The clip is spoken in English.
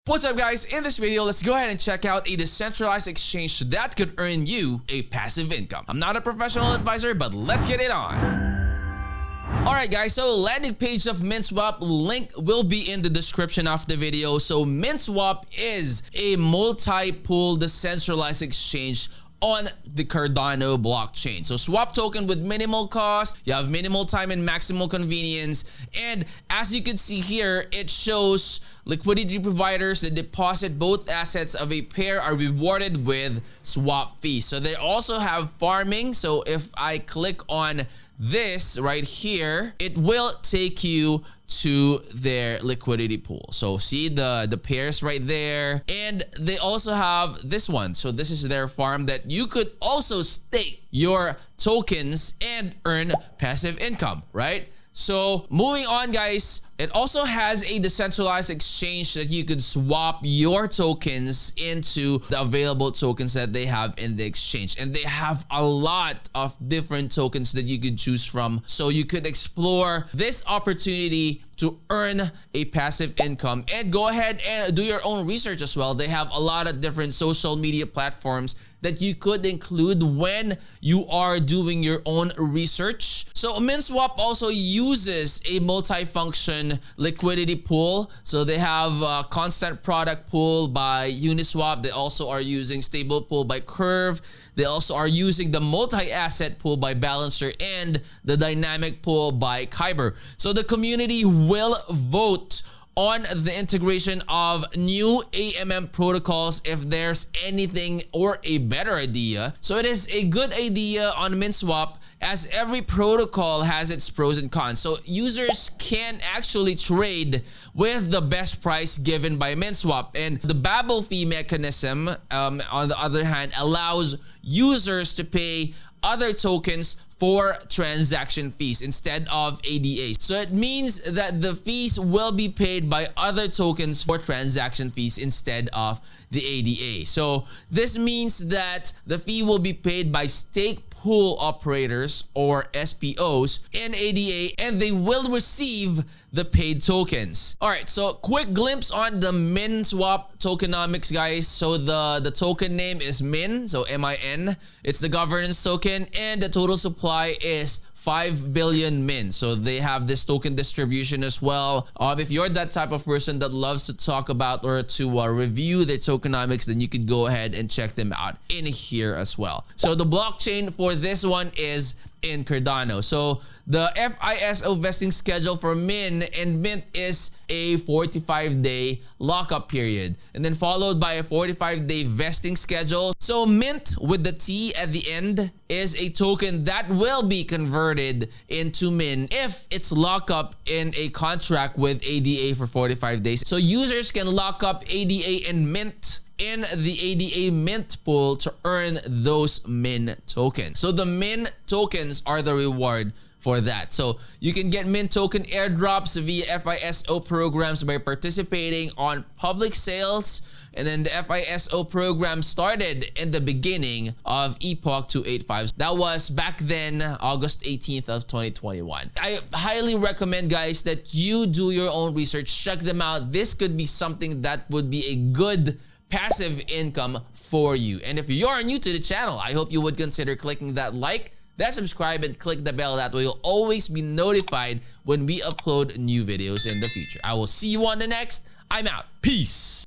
What's up guys, in this video let's go ahead and check out a decentralized exchange that could earn you a passive income. I'm not a professional advisor, but let's get it on. Alright guys, so landing page of Minswap, link will be in the description of the video. So Minswap is a multi-pool decentralized exchange on the Cardano blockchain. So swap token with minimal cost, you have minimal time and maximal convenience, and as you can see here, it shows liquidity providers that deposit both assets of a pair are rewarded with swap fees. So they also have farming. So if I click on this right here, it will take you to their liquidity pool. So see the pairs right there, and they also have this one. So this is their farm that you could also stake your tokens and earn passive income, right? So moving on guys, it also has a decentralized exchange that you could swap your tokens into the available tokens that they have in the exchange. And they have a lot of different tokens that you could choose from. So you could explore this opportunity to earn a passive income and go ahead and do your own research as well. They have a lot of different social media platforms that you could include when you are doing your own research. So Minswap also uses a multi-function liquidity pool. So they have a constant product pool by Uniswap. They also are using stable pool by Curve. They also are using the multi-asset pool by Balancer and the dynamic pool by Kyber. So the community will vote on the integration of new AMM protocols if there's anything or a better idea. So it is a good idea on Minswap, as every protocol has its pros and cons. So users can actually trade with the best price given by Minswap. And the Babel fee mechanism, on the other hand, allows users to pay other tokens for transaction fees instead of ADA. So it means that the fees will be paid by other tokens for transaction fees instead of the ADA. So this means that the fee will be paid by stake pool operators or SPOs in ADA, and they will receive the paid tokens. All right, so quick glimpse on the Minswap tokenomics, guys. So the token name is Min, so MIN. It's the governance token, and the total supply is 5 billion min. So they have this token distribution as well. If you're that type of person that loves to talk about or to review their tokenomics, then you could go ahead and check them out in here as well. So the blockchain for this one is in Cardano. So the FISO vesting schedule for Min and Mint is a 45-day lockup period, and then followed by a 45-day vesting schedule. So Mint with the T at the end is a token that will be converted into Min if it's locked up in a contract with ADA for 45 days. So users can lock up ADA and Mint in the ADA Mint pool to earn those Min tokens. So the Min tokens are the reward for that. So you can get Min token airdrops via FISO programs by participating on public sales. And then the FISO program started in the beginning of Epoch 285. That was back then, August 18th of 2021. I highly recommend, guys, that you do your own research. Check them out. This could be something that would be a good passive income for you. And if you're new to the channel, I hope you would consider clicking that like, that subscribe, and click the bell. That way you'll always be notified when we upload new videos in the future. I will see you on the next. I'm out. Peace.